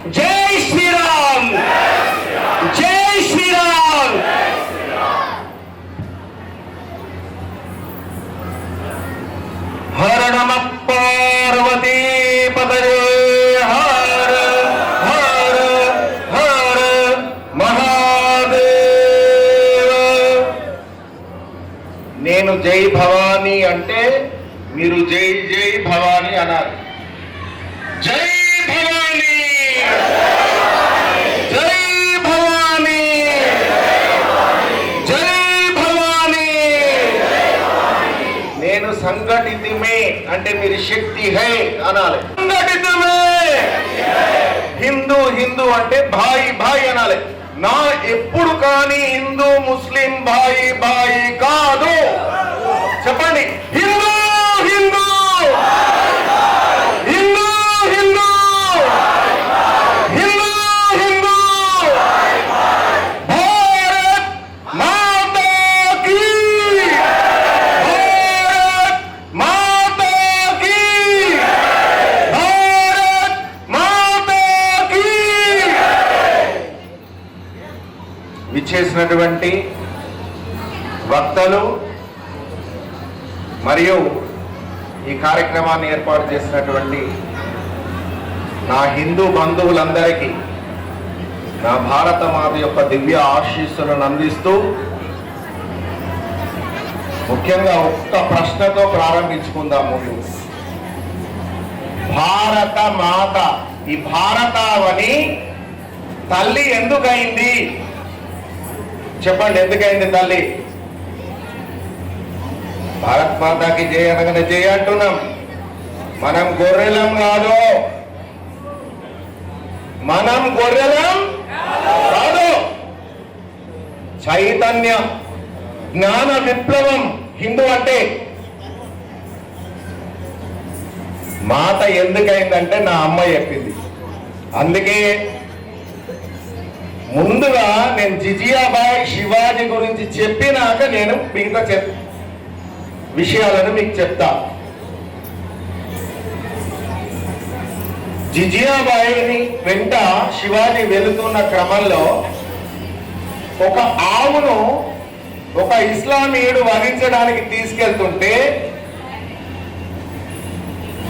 జై శ్రీరామ్, జై శ్రీరామ్. హర నమః పార్వతీ పతయే, హర హర హర మహాదేవ. నేను జై భవానీ అంటే మీరు జై జై భవానీ అన్నారు. జై భవానీ, జై భవానీ, జై భవానీ. నేను సంఘటితమే అంటే మీరు శక్తి హై అనాలి. సంఘటితమే. హిందూ హిందూ అంటే భాయి భాయి అనాలి. నా ఎప్పుడు కానీ హిందూ ముస్లిం భాయి భాయి కాదు. చెప్పండి, హిందూ హిందూ, హిందూ హిందూ, హిందూ హిందూ. భారత్ మాతా కీ, భారత్ మాతా కీ, భారత్ మాతా కీ. విచ్చేసినటువంటి వక్తలు మరియు ఈ కార్యక్రమాన్ని ఏర్పాటు చేసినటువంటి నా హిందూ బంధువులందరికీ నా భారత మాత యొక్క దివ్య ఆశీస్సులను అందిస్తూ ముఖ్యంగా ఒక్క ప్రశ్నతో ప్రారంభించుకుందాం. ముందు భారత మాత, ఈ భారతావని తల్లి ఎందుకైంది చెప్పండి. ఎందుకైంది తల్లి? భారత్ మాతాకి జయ అనగానే జయ అంటున్నాం. మనం గొర్రెలం కాదు, మనం గొర్రెలం కాదు. చైతన్య జ్ఞాన విప్లవం హిందూ అంటే. మాత ఎందుకైందంటే నా అమ్మ చెప్పింది. అందుకే ముందుగా నేను జిజియాబాయి శివాజీ గురించి చెప్పినాక నేను మిగతా విషయాలను మీకు చెప్తా. జిజియాబాయిని వెంట శివాజీ వెళుతున్న క్రమంలో ఒక ఆవును ఒక ఇస్లామీయుడు వధించడానికి తీసుకెళ్తుంటే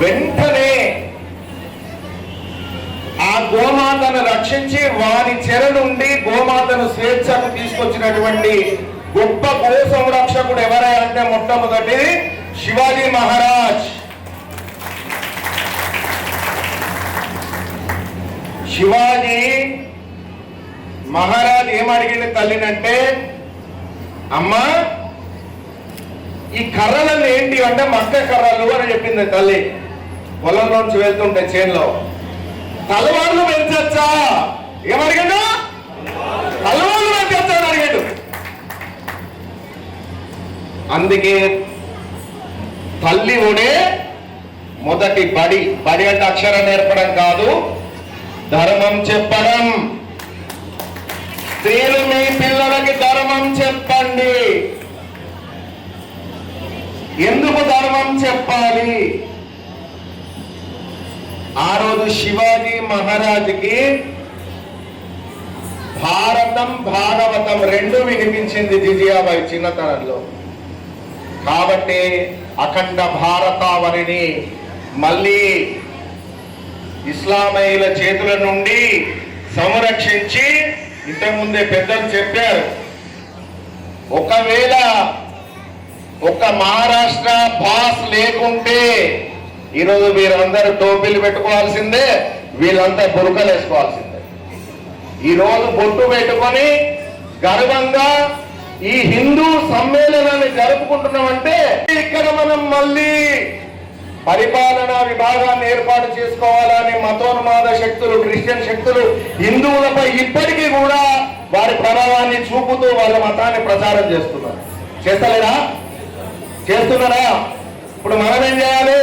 వెంటనే ఆ గోమాతను రక్షించి వారి చెర నుండి గోమాతను స్వేచ్ఛకు తీసుకొచ్చినటువంటి గొప్ప గో సంరక్షకుడు ఎవరై అంటే మొట్టమొదటిది శివాజీ మహారాజ్. శివాజీ మహారాజ్ ఏమడిగింది తల్లినంటే, అమ్మా ఈ కర్రలను ఏంటి అంటే మక్క కర్రలు అని చెప్పింది తల్లి. పొలంలోంచి వెళ్తుంటే చేనులో తలవాళ్ళు పెంచచ్చా ఏమడిగాడు? తలవాళ్ళు పెంచచ్చా అని అడిగాడు. అందుకే తల్లి ఒడే మొదటి బడి. బడి అంటే అక్షరం నేర్పడం కాదు, ధర్మం చెప్పడం. స్త్రీలు మీ పిల్లలకి ధర్మం చెప్పండి. ఎందుకు ధర్మం చెప్పాలి? ఆ రోజు శివాజీ మహారాజుకి భారతం భాగవతం రెండు వినిపించింది జిజియాబాయి చిన్నతనంలో. కాబట్టి అఖండ భారతావనిని మళ్ళీ ఇస్లామీయుల చేతుల నుండి సంరక్షించి, ఇంతకుముందే పెద్దలు చెప్పారు, ఒకవేళ ఒక మహారాష్ట్ర భాస్ లేకుంటే ఈరోజు వీరందరూ టోపీలు పెట్టుకోవాల్సిందే, వీళ్ళంతా బురకలు వేసుకోవాల్సిందే. ఈరోజు బొట్టు పెట్టుకొని గర్వంగా ఈ హిందూ సమ్మేళనాన్ని జరుపుకుంటున్నామంటే ఇక్కడ మనం మళ్ళీ పరిపాలనా విభాగాన్ని ఏర్పాటు చేసుకోవాలని మతోన్మాద శక్తులు, క్రిస్టియన్ శక్తులు హిందువులపై ఇప్పటికీ కూడా వారి ప్రభావాన్ని చూపుతూ వాళ్ళ మతాన్ని ప్రచారం చేస్తున్నారు. చేస్తలేరా? చేస్తున్నారా? ఇప్పుడు మనం ఏం చేయాలి?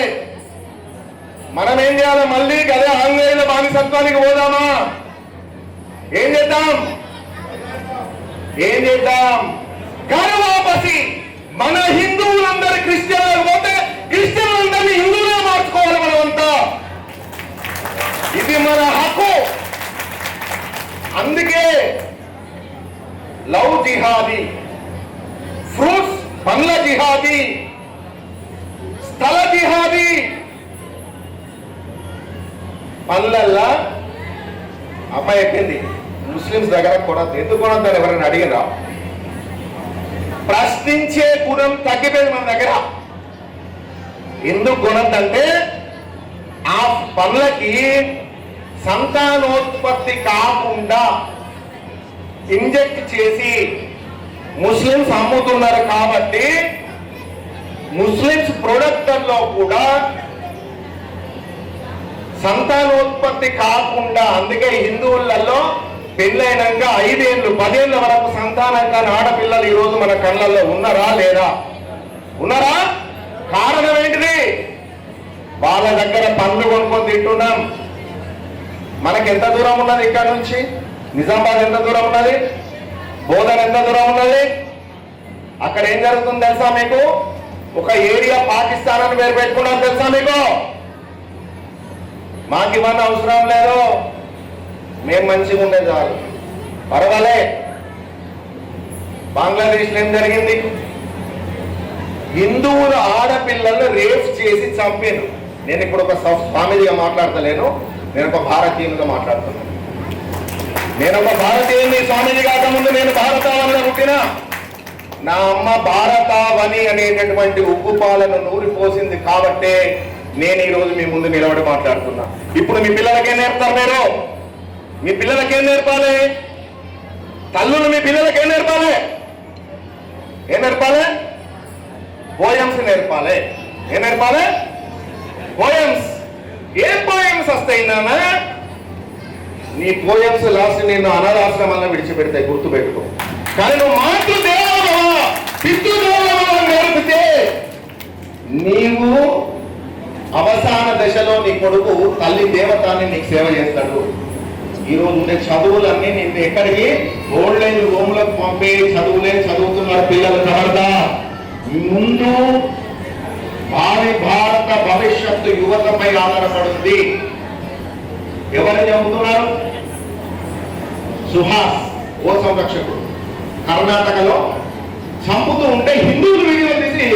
మళ్ళీ అదే ఆంగ్లేయుల బానిసత్వానికి పోదామా? ఏం చేద్దాం? గర్వాపసి మన హిందువులందరూ క్రిస్టియన్లకు పోతే క్రిస్టియన్లందరినీ హిందువులే మార్చుకోవాలి మనమంతా. ఇది మన హక్కు. జిహాదీ, ఫ్రూట్స్ పండ్ల జిహాదీ, స్థల జిహాదీ. పండ్లల్లా అమ్మాయి ఎక్కింది, ముస్లిమ్స్ దగ్గర కొనద్దు. ఎందుకు కొనద్దని ఎవరైనా అడిగిరా? ప్రశ్నించే గుణం తగ్గిపోయింది మన దగ్గర. ఎందుకు కొనద్దంటే ఆ పండ్లకి సంతానోత్పత్తి కాకుండా ఇంజెక్ట్ చేసి ముస్లిమ్స్ అమ్ముతున్నారు కాబట్టి ముస్లిమ్స్ ప్రొడక్ట్లో కూడా సంతానోత్పత్తి కాకుండా, అందుకే హిందువులలో పెళ్ళైనాక 5 ఏళ్ళు 10 ఏళ్ళ వరకు సంతానం కాని ఆడపిల్లలు ఈరోజు మన కళ్ళల్లో ఉన్నారా లేదా? ఉన్నారా? కారణం ఏంటిది? వాళ్ళ దగ్గర పండ్లు కొనుక్కొని తింటున్నాం. మనకి ఎంత దూరం ఉన్నది ఇక్కడ నుంచి? నిజామాబాద్ ఎంత దూరం ఉన్నది? బోధన ఎంత దూరం ఉన్నది? అక్కడ ఏం జరుగుతుంది తెలుసా మీకు? ఒక ఏరియా పాకిస్తాన్ అని పేరు పెట్టుకున్నాం తెలుసా మీకు? మాకు ఇవన్నీ అవసరం లేదు, మేము మంచిగా ఉండే చాలు, పర్వాలే. బంగ్లాదేశ్లో ఏం జరిగింది? హిందువుల ఆడపిల్లలను రేప్ చేసి చంపారు. నేను ఇప్పుడు ఒక స్వామిజీగా మాట్లాడతలేను, నేను ఒక భారతీయునిగా మాట్లాడుతున్నాను. నేను ఒక భారతీయుని. స్వామిజీ కాకముందు నేను భారతావనిలో పుట్టిన. నా అమ్మ భారతావని అనేటటువంటి ఉగ్గు పాలను నూరిపోసింది కాబట్టే నేను ఈరోజు మీ ముందు నిలబడి మాట్లాడుతున్నా. ఇప్పుడు మీ పిల్లలకేం నేర్పుతారు మీరు? మీ పిల్లలకేం నేర్పాలి? తల్లులు మీ పిల్లలకేం నేర్పాలి? ఏం నేర్పాలి? పోయమ్స్ నేర్పాలి. ఏం నేర్పాలి? పోయమ్స్. ఏం పోయమ్స్ వస్తాయి నాన్న? నీ పోయమ్స్ లాస్ట్ నేను అనాథాశ్రమాలను విడిచిపెడతాయి, గుర్తుపెట్టుకో. కానీ నువ్వు మాతృదేవో పితృదేవో నేర్పితే నీవు అవసాన దశలో నీ కొడుకు తల్లి దేవతాన్ని నీకు సేవ చేస్తాడు. ఈరోజు ఉండే చదువులన్నీ నిన్ను ఎక్కడికి? ఓల్డ్ ఏజ్ హోమ్లకు పంపే చదువులే చదువుతున్నారు పిల్లలు. కబర్దా, ముందు భారత భవిష్యత్తు యువతపై ఆధారపడింది. ఎవరు చంపుతున్నారు? సుహాస్ గో సంరక్షకుడు కర్ణాటకలో చంపుతూ ఉంటే హిందువులు వీడియో తీసి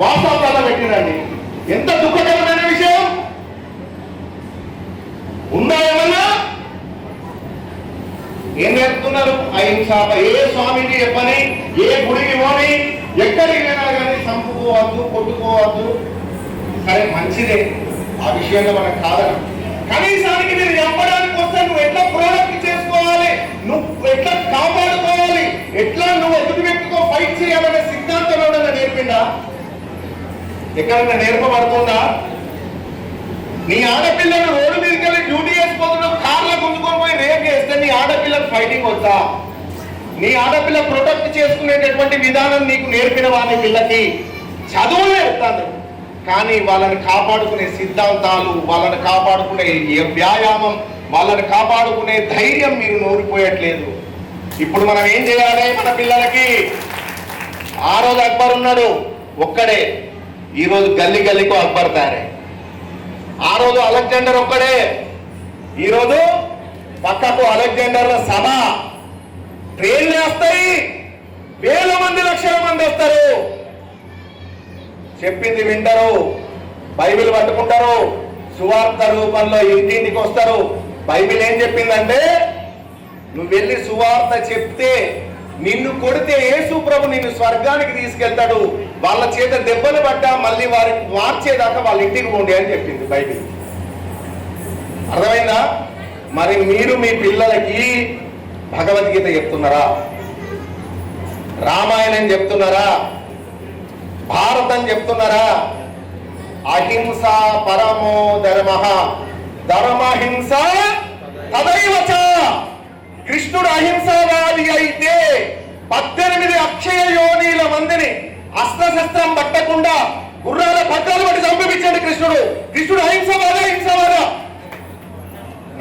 వాట్సాప్లో పెట్టినండి. ఎంత దుఃఖకరమైన విషయం! ఉందా ఏమన్నా? ఏం నేర్పుతున్నారు? అహింస. ఏ స్వామికి చెప్పని, ఏ గుడికి పోని, ఎక్కడికి వెళ్ళినా కానీ చంపుకోవద్దు, కొట్టుకోవద్దు. సరే మంచిదే, ఆ విషయంలో మనకు కాదని. కనీసానికి నేను చెప్పడానికి వస్తే నువ్వు ఎట్లా ప్రొడక్ట్ చేసుకోవాలి, నువ్వు ఎట్లా కాపాడుకోవాలి, ఎట్లా నువ్వు ఎదుటి వ్యక్తితో ఫైట్ చేయాలనే సిద్ధాంతం ఎవరైనా నేర్పిందా? ఎక్కడైనా నేర్పబడుతుందా? నీ ఆడపిల్లను రోడ్డు మీదకి వెళ్ళి డ్యూటీ చేసిపోతున్నావు, కార్లో గుంజుకొని పోయి రేప్ చేస్తే నీ ఆడపిల్లకు ఫైటింగ్ వచ్చా? నీ ఆడపిల్ల ప్రొటెక్ట్ చేసుకునేటటువంటి విధానం నీకు నేర్పిన వాని పిల్లకి చదువు నేర్పుతాను, కానీ వాళ్ళని కాపాడుకునే సిద్ధాంతాలు, వాళ్ళని కాపాడుకునే వ్యాయామం, వాళ్ళని కాపాడుకునే ధైర్యం మీరు నూరిపోయట్లేదు. ఇప్పుడు మనం ఏం చేయాలి? మన పిల్లలకి ఆ రోజు అక్బర్ ఉన్నాడు ఒక్కడే, ఈరోజు గల్లీ గల్లీకు అక్బర్ తయారై. ఆ రోజు అలెగ్జాండర్ ఒక్కడే, ఈరోజు పక్కకు అలెగ్జాండర్ల సభ. ట్రైన్లు వస్తాయి, వేల మంది లక్షల మంది వస్తారు, చెప్పింది వింటారు, బైబిల్ పట్టుకుంటారు, సువార్త రూపంలో ఇంటింటికి వస్తారు. బైబిల్ ఏం చెప్పిందంటే, నువ్వు వెళ్ళి సువార్త చెప్తే నిన్ను కొడితే యేసు ప్రభు నిన్ను స్వర్గానికి తీసుకెళ్తాడు, వాళ్ళ చేత దెబ్బలు పడ్డా మళ్ళీ వారికి మార్చేదాకా వాళ్ళ ఇంటికి పోండి అని చెప్పింది బైబిల్. అర్థమైందా? మరి మీరు మీ పిల్లలకి భగవద్గీత చెప్తున్నారా? రామాయణం చెప్తున్నారా? భారతం చెప్తున్నారా? అహింస పరమో ధర్మ, ధర్మహింస తదైవచ. కృష్ణుడు అహింసావాది అయితే 18 అక్షయ యోనిల మందిని అస్త్రశస్త్రం పట్టకుండా గుర్రాల పట్టాలు పట్టి చంపించాడు కృష్ణుడు. కృష్ణుడు అహింసవాదా? హింసవాదా?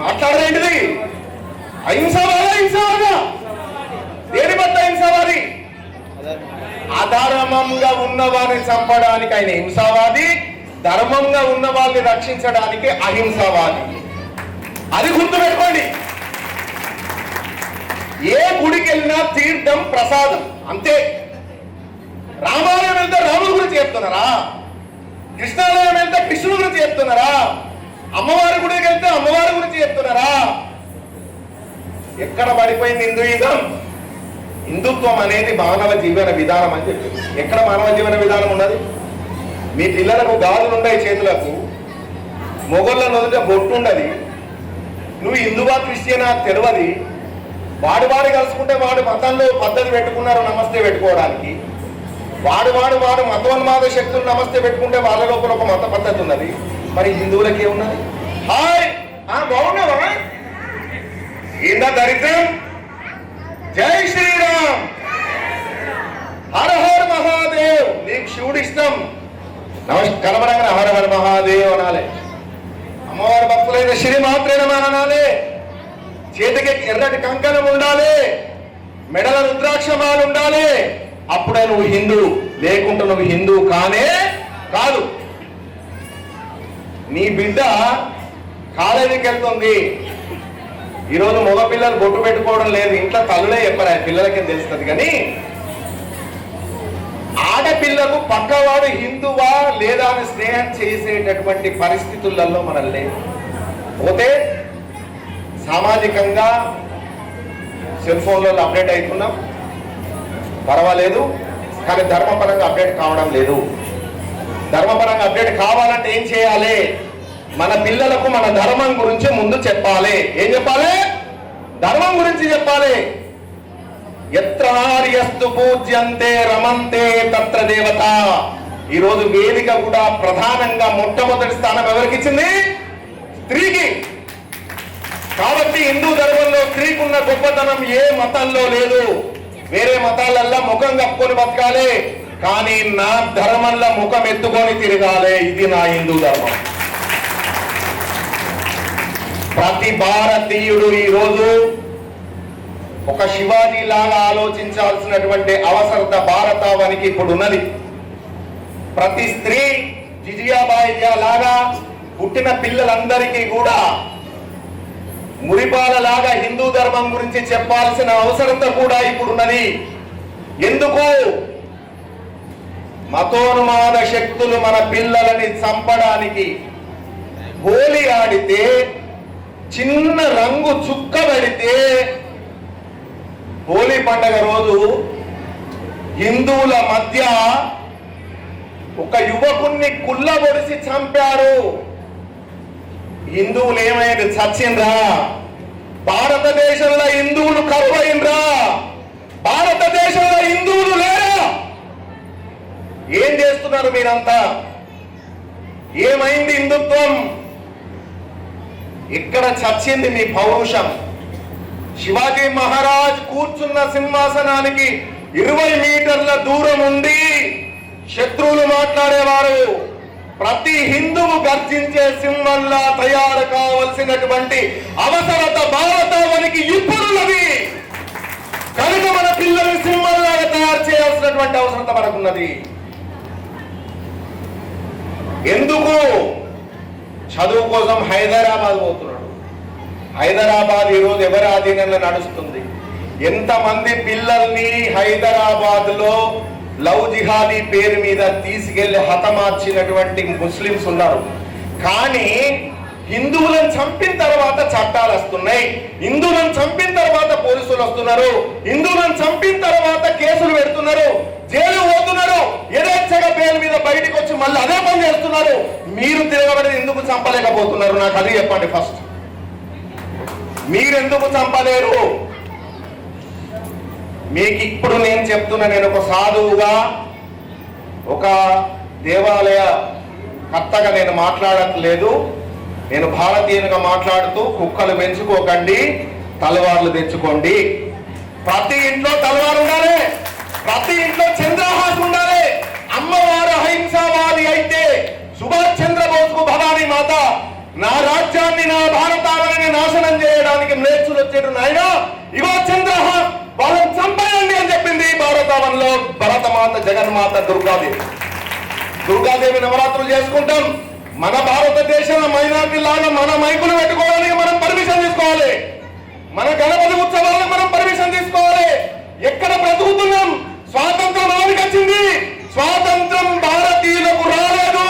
మాట్లాడేంటిది? అహింసవాదా? హింసవాదా? దేని పట్ల హింసవాది? అధర్మంగా ఉన్న వారిని చంపడానికి ఆయన హింసావాది, ధర్మంగా ఉన్న వాళ్ళని రక్షించడానికి అహింసవాది. అది గుర్తుపెట్టుకోండి. ఏ గుడికి వెళ్ళినా తీర్థం ప్రసాదం అంతే. రామాలయం వెళ్తే రాముడి గురించి చెప్తున్నారా? కృష్ణాలయం వెళ్తే కృష్ణుడి గురించి చెప్తున్నారా? అమ్మవారి గుడికి వెళ్తే అమ్మవారి గురించి చెప్తున్నారా? ఎక్కడ పడిపోయింది హిందూయిజం? హిందుత్వం అనేది మానవ జీవన విధానం అని చెప్పి. ఎక్కడ మానవ జీవన విధానం ఉన్నది? మీ పిల్లలకు గాజులు ఉన్నాయి చేతులకు, మొగోళ్ళ నొదట బొట్టు ఉండదు. నువ్వు హిందువా క్రిస్టియనా తెలియదు. వాడు కలుసుకుంటే వాడు మతంలో పద్ధతి పెట్టుకున్నారు నమస్తే పెట్టుకోవడానికి. వాడు మతోన్మాద శక్తులు నమస్తే పెట్టుకుంటే వాళ్ళ లోపల ఒక మత పద్ధతి ఉన్నది. మరి హిందువులకి ఏమున్నది? హాయ్ బాగున్నావా? ఏందా దరిద్రం? జై శ్రీరామ్, హర హర మహాదేవ్. నీకు శివుడు ఇష్టం, కనబడంగా హర హర మహాదేవ్ అనాలి. అమ్మవారి భక్తులైన శ్రీ మాత్రేనమా అనాలి. చేతికి ఎర్రటి కంకణం ఉండాలి, మెడల రుద్రాక్షమాలు ఉండాలి. అప్పుడే నువ్వు హిందూ, లేకుంటే నువ్వు హిందూ కానే కాదు. నీ బిడ్డ కాలేజీకి వెళ్తుంది. ఈరోజు మగ పిల్లలు బొట్టు పెట్టుకోవడం లేదు, ఇంట్లో తల్లులే చెప్పారు, పిల్లలకి తెలుస్తుంది. కానీ ఆడపిల్లకు పక్కవాడు హిందువా లేదా అని స్నేహం చేసేటటువంటి పరిస్థితులలో మనం లేదు. పోతే సామాజికంగా సెల్ ఫోన్లలో అప్డేట్ అవుతున్నాం, పర్వాలేదు. కానీ ధర్మపరంగా అప్డేట్ కావడం లేదు. ధర్మపరంగా అప్డేట్ కావాలంటే ఏం చేయాలి? మన పిల్లలకు మన ధర్మం గురించి ముందు చెప్పాలి. ఏం చెప్పాలి? ధర్మం గురించి చెప్పాలి. ఎత్ర నార్యస్తు పూజ్యంతే రమంతే తత్ర దేవత. ఈరోజు వేదిక కూడా ప్రధానంగా మొట్టమొదటి స్థానం ఎవరికి ఇచ్చింది? స్త్రీకి. కాబట్టి హిందూ ధర్మంలో స్త్రీకి ఉన్న గొప్పతనం ఏ మతంలో లేదు. వేరే మతాలల్లో ముఖం కప్పుకొని బతకాలి, కానీ నా ధర్మంలో ముఖం ఎత్తుకొని తిరగాలి. ఇది నా హిందూ ధర్మం. ప్రతి భారతీయుడు ఈరోజు ఒక శివాజీ లాగా ఆలోచించాల్సినటువంటి అవసరత భారతావనికి ఇప్పుడు ఉన్నది. ప్రతి స్త్రీ జిజియాబాయి లాగా పుట్టిన పిల్లలందరికీ కూడా మురిపాల లాగా హిందూ ధర్మం గురించి చెప్పాల్సిన అవసరత కూడా ఇప్పుడున్నది. ఎందుకు? మతోన్మాద శక్తులు మన పిల్లలని చంపడానికి హోలీ ఆడితే, చిన్న రంగు చుక్క పెడితే, హోలీ పండగ రోజు హిందువుల మధ్య ఒక యువకుణ్ణి కుల్లబొడిసి చంపారు. హిందువులు ఏమైంది? చచ్చిండ్రా? భారతదేశంలో హిందువులు కరువైండ్రా? భారతదేశంలో హిందువులు లేరా? ఏం చేస్తున్నారు మీరంతా? ఏమైంది హిందుత్వం? ఇక్కడ చచ్చింది మీ పౌరుషం. శివాజీ మహారాజ్ కూర్చున్న సింహాసనానికి 20 మీటర్ల దూరం ఉండి శత్రువులు మాట్లాడేవారు. ప్రతి హిందువు గర్జించే సింహంలా తయారు కావలసినటువంటి అవసరత భారతావనికి ఇప్పుడున్నది. కనుక మన పిల్లల్ని సింహంలాగా తయారు చేయాల్సినటువంటి అవసరత మనకున్నది. ఎందుకు? చదువు కోసం హైదరాబాద్ పోతున్నాడు. హైదరాబాద్ ఈరోజు ఎవరి ఆధీనంలో నడుస్తుంది? ఎంతమంది పిల్లల్ని హైదరాబాద్ లో లవ్ జిహాదీ పేరు మీద తీసుకెళ్లి హతమార్చినటువంటి ముస్లింస్ ఉన్నారు. కానీ హిందువులను చంపిన తర్వాత చట్టాలు వస్తున్నాయి, హిందువులను చంపిన తర్వాత పోలీసులు వస్తున్నారు, హిందువులను చంపిన తర్వాత కేసులు పెడుతున్నారు, జైలు పోతున్నారు, యథేచ్ఛగా బెయిల్ మీద బయటకు వచ్చి మళ్ళీ అదే పని చేస్తున్నారు. మీరు తిరగబడి ఎందుకు చంపలేకపోతున్నారు? నాకు అది చెప్పండి. ఫస్ట్ మీరెందుకు చంపలేరు? మీకు ఇప్పుడు నేను చెప్తున్నా, నేను ఒక సాధువుగా, ఒక దేవాలయ కర్తగా నేను మాట్లాడట్లేదు. నేను భారతీయునిగా మాట్లాడుతూ, కుక్కలు పెంచుకోకండి, తలవార్లు తెచ్చుకోండి. ప్రతి ఇంట్లో తలవారు ఉండాలి, ప్రతి ఇంట్లో చంద్రహాస్ ఉండాలి. అమ్మవారు అహింసావాది అయితే సుభాష్ చంద్రబోస్కు భవానీ మాత నా రాజ్యాన్ని, నా భారతావనిని నాశనం చేయడానికి మ్లేచ్చులు వచ్చేటు నాయన ఇగో చంద్రహాస్ వాళ్ళని చంపేయండి అని చెప్పింది భారతావనిలో భరతమాత జగన్మాత దుర్గాదేవి. దుర్గాదేవి నవరాత్రులు చేసుకుంటాం. మన భారతదేశంలో మైనార్టీ లాగా మన మైకులు పెట్టుకోవడానికి మనం పర్మిషన్ తీసుకోవాలి. మన గణపతి ఉత్సవాలను మనం పర్మిషన్ ఎక్కడ బ్రతుకుతున్నాం? స్వాతంత్రం ఎవరికి వచ్చింది? స్వాతంత్రం భారతీయులకు రాలేదు.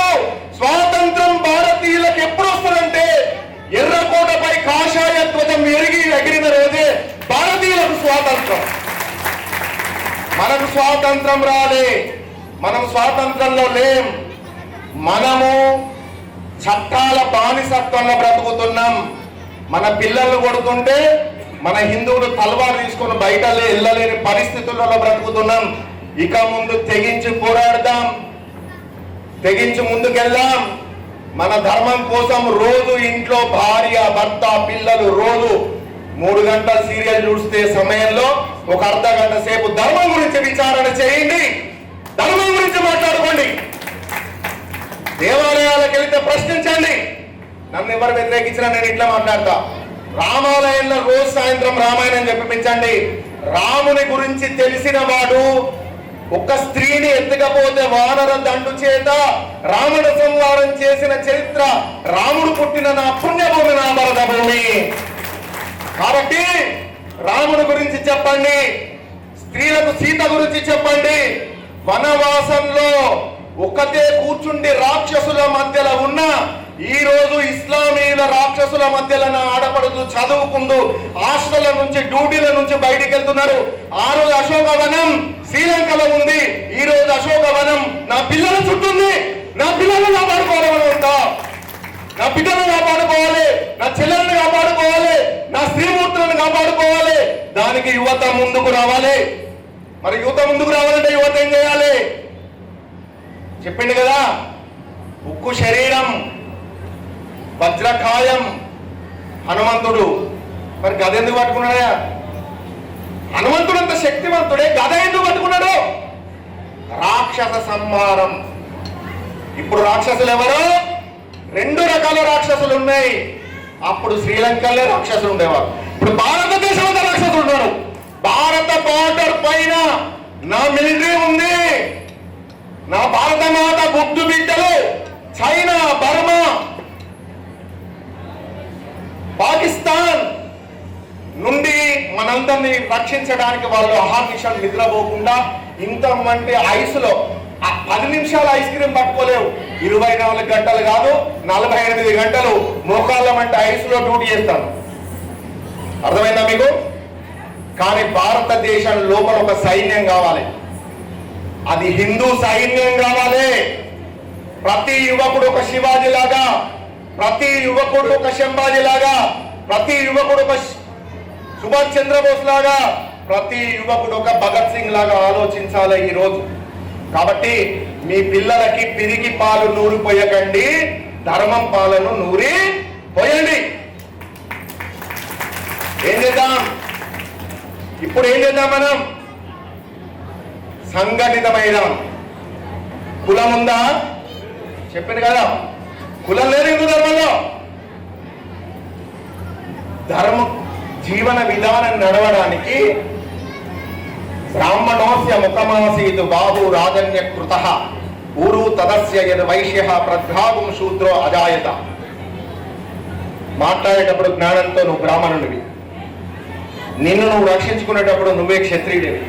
స్వాతంత్రం భారతీయులకు ఎప్పుడు వస్తుందంటే ఎర్రకోటపై కాషాయ ధ్వజం ఎగిరిన రోజే భారతీయులకు స్వాతంత్రం. మనకు స్వాతంత్రం రాలే, మనం స్వాతంత్రంలో లేం. మనము చట్టాల బానిసత్వంలో బ్రతుకుతున్నాం. మన పిల్లలు కొడుతుంటే మన హిందువులు తల్వారు తీసుకొని బయట వెళ్ళలేని పరిస్థితులలో బ్రతుకుతున్నాం. ఇక ముందు తెగించి పోరాడదాం, తెగించి ముందుకెళ్దాం. మన ధర్మం కోసం రోజు ఇంట్లో భార్య భర్త పిల్లలు రోజు 3 గంటల సీరియల్ చూస్తే సమయంలో ఒక అర్ధ గంట సేపు ధర్మం గురించి విచారణ చేయండి, ధర్మం గురించి మాట్లాడుకోండి. దేవాలయాలకు వెళ్తే ప్రశ్నించండి. నన్ను ఎవరు వ్యతిరేకించినా నేను ఇట్లా మాట్లాడతా. రామాలయంలో రోజు సాయంత్రం రామాయణం చెప్పిపించండి. రాముని గురించి తెలిసిన వాడు ఒక స్త్రీని ఎత్తుకపోతే వానర దండు చేత రావణ సంహారం చేసిన చరిత్ర, రాముడు పుట్టిన నా పుణ్యభూమి, నా భరత భూమి. కాబట్టి రాముడి గురించి చెప్పండి, స్త్రీలకు సీత గురించి చెప్పండి. వనవాసంలో ఒక్కతే కూర్చుండి రాక్షసుల మధ్యలో ఉన్న ఈ రోజు ఇస్లామీల రాక్షసుల మధ్యలో నా ఆడపడుతూ చదువుకుంటూ హాస్టల్ నుంచి డ్యూటీల నుంచి బయటికి వెళ్తున్నారు. ఆ రోజు అశోకవనం శ్రీలంకలో ఉంది, ఈ రోజు అశోకవనం నా పిల్లల చుట్టూ ఉంది. నా పిల్లలను కాపాడుకోవాలని ఉందా? నా బిడ్డలను కాపాడుకోవాలి, నా చెల్లెలను కాపాడుకోవాలి, నా స్త్రీమూర్తులను కాపాడుకోవాలి. దానికి యువత ముందుకు రావాలి. మరి యువత ముందుకు రావాలంటే యువత ఏం చేయాలి? చెప్పిండు కదా, ఉక్కు శరీరం వజ్రకాయం హనుమంతుడు. మరి గద ఎందుకు పట్టుకున్నాడా? హనుమంతుడు అంత శక్తివంతుడే, గద ఎందుకు పట్టుకున్నాడు? రాక్షస సంహారం. ఇప్పుడు రాక్షసులు ఎవరు? 2 రకాల రాక్షసులు ఉన్నాయి. అప్పుడు శ్రీలంకలో రాక్షసులు ఉండేవారు, ఇప్పుడు భారతదేశం అంతా రాక్షసులు ఉన్నారు. భారత బార్డర్ పైన నా మిలిటరీ ఉంది, నా భారత మాత గుడ్డు బిడ్డలు చైనా, బర్మా, పాకిస్తాన్ నుండి మనందరినీ రక్షించడానికి వాళ్ళు అహర్నిశలు నిద్రపోకుండా ఇంతమంది ఐసులో 10 నిమిషాలు ఐస్ క్రీమ్ పట్టుకోలేవు. 24 గంటలు కాదు, 48 గంటలు మోకాళ్ళ మంటే ఐసులో డ్యూటీ చేస్తాను. అర్థమైందా మీకు? కానీ భారతదేశం లోపల ఒక సైన్యం కావాలి, అది హిందూ సైన్యం కావాలి. ప్రతి యువకుడు ఒక శివాజీ లాగా, ప్రతి యువకుడు ఒక శంభాజీ లాగా, ప్రతి యువకుడు ఒక సుభాష్ చంద్రబోస్ లాగా, ప్రతి యువకుడు ఒక భగత్ సింగ్ లాగా ఆలోచించాలి ఈ రోజు. కాబట్టి మీ పిల్లలకి పిరికి పాలు నూరి పోయకండి, ధర్మం పాలను నూరి పోయండి. ఏం చేద్దాం ఇప్పుడు? ఏం చేద్దాం మనం? సంఘటితమైన కులం ఉందా? చెప్పింది కదా, కులం లేదు హిందూ ధర్మంలో. ధర్మ జీవన విధానం నడవడానికి బ్రాహ్మణోస్య ముఖమాసీతు బాహు రాజన్య కృత ఊరు తదస్య యద్ వైశ్య ప్రద్భాగం శూద్రో అజాయత. మాట్లాడేటప్పుడు జ్ఞానంతో నువ్వు బ్రాహ్మణుడివి, నిన్ను నువ్వు రక్షించుకునేటప్పుడు నువ్వే క్షత్రియుడివి.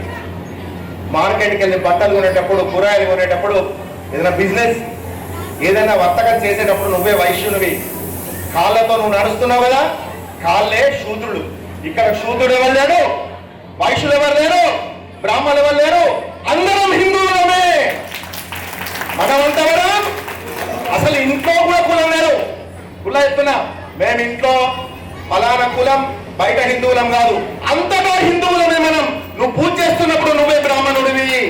మార్కెట్కి వెళ్ళి బట్టలు కొనేటప్పుడు, కూరగాయలు కొనేటప్పుడు, ఏదైనా బిజినెస్ ఏదైనా వర్తకం చేసేటప్పుడు నువ్వే వైశ్యునివి. కాళ్ళతో నువ్వు నడుస్తున్నావు కదా, కాళ్ళే శూద్రుడు. ఇక్కడ శూద్రుడు ఎవరు లేడు, వైశ్యులు ఎవరు లేరు, బ్రాహ్మణులు ఎవరు లేరు, అందరం హిందువులమే. మనమంతవరం అసలు ఇంట్లో కూడా కులం లేరు. కుల ఎత్తున్నా మేము ఇంట్లో ఫలానా కులం, బయట హిందువులం కాదు, అంతటా హిందువులమే మనం. నువ్వు పూజ చేస్తున్నప్పుడు నువ్వే బ్రాహ్మణుడివి.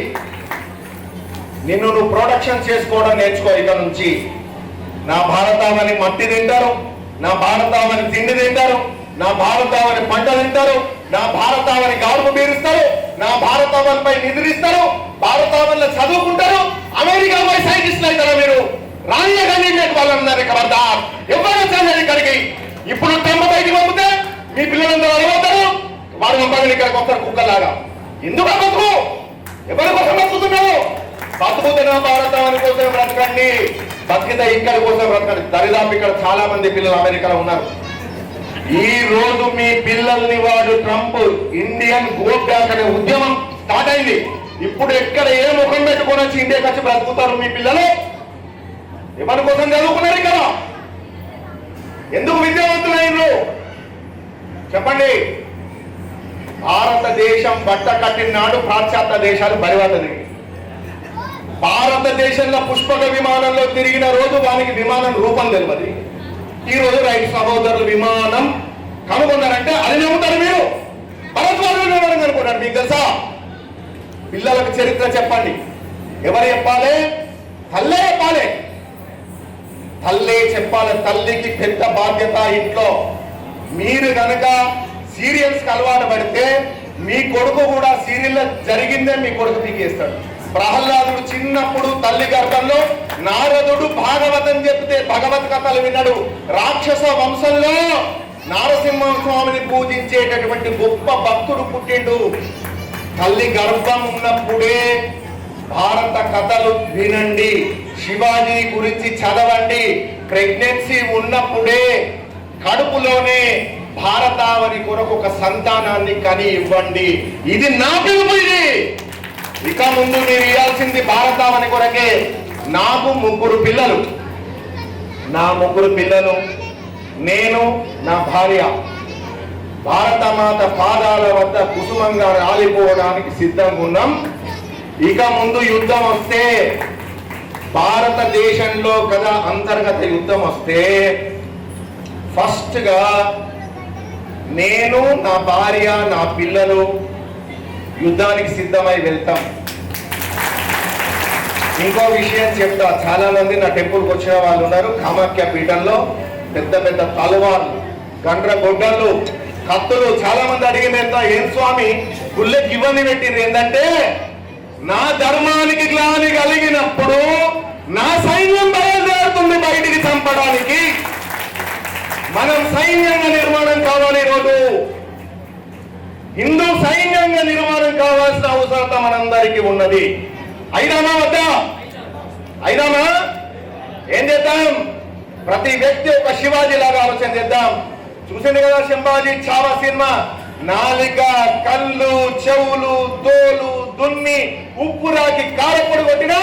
నిన్ను నువ్వు ప్రొడక్షన్ చేసుకోవడం నేర్చుకో. ఇక నుంచి నా భారతావని మట్టి తింటారు, నా భారతావని తిండి తింటారు, నా భారతావని పంట తింటారు, నా భారతావని గౌరవ బీరుస్తారు, నా భారతావనిపై నిద్రిస్తారు, భారతావనిలో చదువుకుంటారు, అమెరికా పోయి సైంటిస్టులు అవుతారా మీరు? రానియగానే వాళ్ళందరినీ ఖబర్దార్, ఎవరు వచ్చారు ఇక్కడికి? ఇప్పుడు ట్రంప్ బయటికి పంపితే మీ పిల్లలందరూ అడగవుతారు, వారు పంపని ఇక్కడికి వస్తారు కుక్కలాగా. ఎందుకు బతుకు? ఎవరి కోసం బతుకుతున్నావు? బతుకుతున్న భారతావని కోసం బ్రతకండి, బతికితే ఇక్కడి కోసం బ్రతకండి. దరిదాపు ఇక్కడ చాలా మంది పిల్లలు అమెరికాలో ఉన్నారు. ఈ రోజు మీ పిల్లల్ని వాడు ట్రంప్ ఇండియన్ గో బ్యాక్ అనే ఉద్యమం స్టార్ట్ అయింది. ఇప్పుడు ఎక్కడ ఏ ముఖం పెట్టుకొని వచ్చి ఇండియాకి వచ్చి బ్రతుకుతారు మీ పిల్లలు? ఎవరి కోసం చదువుకున్నారు ఇక్కడ? ఎందుకు విద్యావంతులైనరు చెప్పండి? భారతదేశం బట్ట కట్టిన నాడు పాశ్చాత్య దేశాలు బరివాతది. భారతదేశంలో పుష్పక విమానంలో తిరిగిన రోజు వానికి విమానం రూపం తెలియదు. ఈ రోజు రైతు సహోదరులు విమానం కనుగొన్నారంటే అది నమ్ముతారు మీరు? భరద్వాజులు కనుక్కున్నారు. మీకు తెలుసా? పిల్లలకు చరిత్ర చెప్పండి. ఎవరు చెప్పాలి? తల్లే చెప్పాలి. తల్లే చెప్పాలి. తల్లికి పెద్ద బాధ్యత ఇంట్లో. మీరు కనుక సీరియల్స్ కి అలవాటు పడితే మీ కొడుకు కూడా సీరియల్ జరిగిందే మీ కొడుకు పీకేస్తాడు. ప్రహ్లాదుడు చిన్నప్పుడు తల్లి గర్భంలో, నారదుడు భాగవతం చెప్తే భగవత్ కథలు విన్నాడు. రాక్షస వంశంలో నారసింహస్వామిని పూజించేటటువంటి గొప్ప భక్తుడు పుట్టిండు. తల్లి గర్భం ఉన్నప్పుడే భారత కథలు వినండి, శివాజీ గురించి చదవండి. ప్రెగ్నెన్సీ ఉన్నప్పుడే కడుపులోనే భారతావని కొరకు ఒక సంతానాన్ని కని ఇవ్వండి. ఇది నా పిలుపు. ఇది ఇక ముందు మీరు ఇవ్వాల్సింది భారతావని కొరకే. నాకు 3 పిల్లలు. నా 3 పిల్లలు, నేను, నా భార్య భారతమాత పాదాల వద్ద కుసుమంగా రాలిపోవడానికి సిద్ధంగా ఉన్నాం. ఇక ముందు యుద్ధం వస్తే, భారతదేశంలో కదా అంతర్గత యుద్ధం వస్తే, ఫస్ట్ గా నేను, నా భార్య, నా పిల్లలు యుద్ధానికి సిద్ధమై వెళ్తాం. ఇంకో విషయం చెప్తా. చాలా మంది నా టెంపుల్కి వచ్చిన వాళ్ళు ఉన్నారు. కామాఖ్య పీఠంలో పెద్ద పెద్ద తలవార్లు, గండ్ర గొడ్డలు, కత్తులు. చాలా మంది అడిగిన ఏం స్వామి గుళ్ళకి ఇవన్నీ పెట్టింది ఏంటంటే, నా ధర్మానికి గ్లాని కలిగినప్పుడు నా సైన్యం బయలుదేరుతుంది బయటికి చంపడానికి. మనం సైన్యంగా నిర్మాణం కావాలి. ఈరోజు హిందూ సైన్యంగా నిర్మాణం కావాల్సిన అవసరత మనందరికీ ఉన్నది. అయినామా వద్దా? అయినామా? ఏం చేద్దాం? ప్రతి వ్యక్తి ఒక శివాజీ లాగా ఆలోచన చేద్దాం. చూసింది కదా శంభాజీ చావా సినిమా. నాలిక, కళ్ళు, చెవులు, తోలు దున్ని ఉప్పురాకి కారపొడి కొట్టినా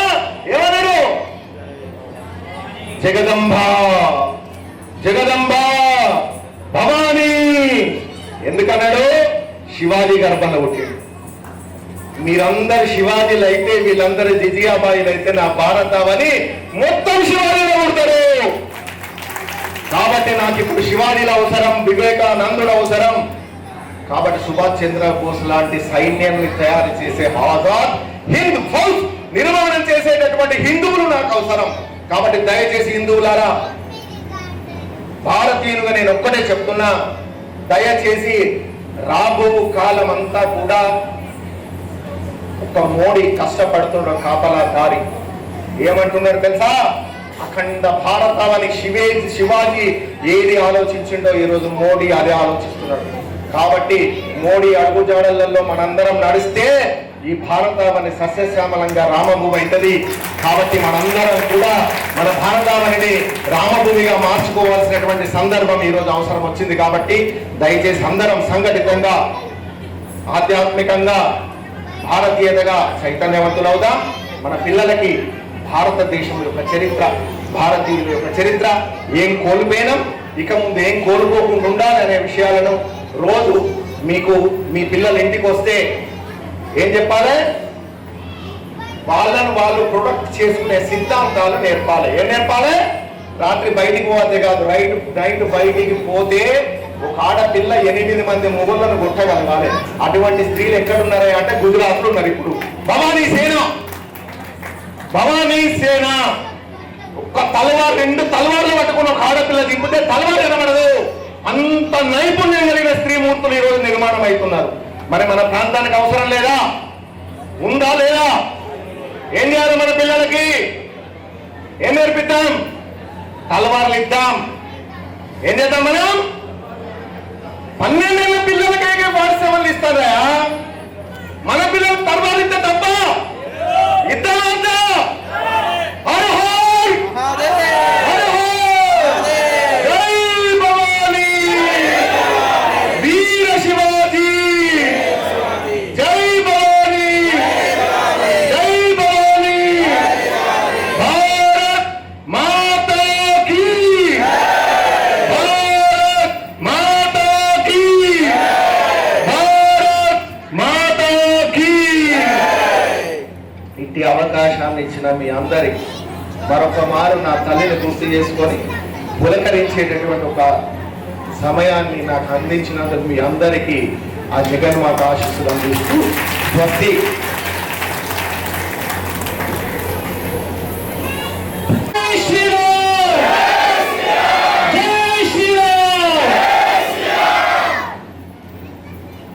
ఏమన్నారు? జగదంబ జగదంబ భవానీ ఎందుకన్నాడు? శివాజీ గర్భంలో పుట్టాడు. మీరందరు శివాజీలు అయితే, వీళ్ళందరూ జిజియాబాయిలు అయితే, నా భారతావని మొత్తం శివాజీలో పుడతారు. కాబట్టి నాకు ఇప్పుడు శివాజీలు అవసరం, వివేకానందుడు అవసరం. కాబట్టి సుభాష్ చంద్రబోస్ లాంటి సైన్యాన్ని తయారు చేసే ఆజాద్ హింద్ ఫౌజ్ నిర్మాణం చేసేటటువంటి హిందువులు నాకు అవసరం. కాబట్టి దయచేసి హిందువులారా, భారతీయులుగా నేను ఒక్కటే చెప్తున్నా, దయచేసి రాబో కాలం అంతా కూడా ఒక మోడీ కష్టపడుతున్న కాపలాదారి ఏమంటున్నారు తెలుసా? అఖండ భారతావని శివాజీ ఏది ఆలోచించిండో ఈరోజు మోడీ అదే ఆలోచిస్తున్నాడు. కాబట్టి మోడీ అడుగుజాడలలో మనందరం నడిస్తే ఈ భారతావని సస్యశ్యామలంగా రామభూమి అవుతుంది. కాబట్టి మనందరం కూడా మన భారతావనిని రామభూమిగా మార్చుకోవాల్సినటువంటి సందర్భం ఈరోజు అవసరం వచ్చింది. కాబట్టి దయచేసి అందరం సంఘటితంగా, ఆధ్యాత్మికంగా, భారతీయతగా చైతన్యవంతులవుదాం. మన పిల్లలకి భారతదేశం యొక్క చరిత్ర, భారతీయుల యొక్క చరిత్ర, ఏం కోల్పోయినాం, ఇక ముందు ఏం కోల్పోకుండా ఉండాలనే విషయాలను రోజు మీకు మీ పిల్లలు ఇంటికి వస్తే ఏం చెప్పాలి? వాళ్ళను వాళ్ళు ప్రొటెక్ట్ చేసుకునే సిద్ధాంతాలు నేర్పాలి. ఏం నేర్పాలి? రాత్రి బయటికి పోతే కాదు, నైట్ బయటికి పోతే ఒక ఆడపిల్ల 8 మంది మొగుళ్ళను కొట్టగలగాలి. అటువంటి స్త్రీలు ఎక్కడున్నారా అంటే గుజరాత్ లో ఉన్నారు. ఇప్పుడు భవానీ సేన ఒక్క తలవారు, 2 తలవార్లు పట్టుకుని ఒక ఆడపిల్ల దింపితే తలవారు కనబడదు. అంత నైపుణ్యం కలిగిన స్త్రీమూర్తులు ఈ రోజు నిర్మాణం అవుతున్నారు. మరి మన ప్రాంతానికి అవసరం లేదా? ఉందా లేదా? ఏం చేయాలి? మన పిల్లలకి ఏం నేర్పిద్దాం? తలవార్లు ఇద్దాం. ఏం చేద్దాం? మనం 12 ఏళ్ళ పిల్లలకే వాట్సాప్లు ఇస్తారా? మన పిల్లలు తలవారు ఇద్దా తప్ప ఇద్దామా? జై భవానీ, మరొక మారు నా తల్లిని గుర్తు చేసుకొని పులకరించేటటువంటి ఒక సమయాన్ని నాకు అందించినందుకు మీ అందరికీ ఆ జగన్మాత ఆశీస్సులు అందిస్తూ స్వస్తి.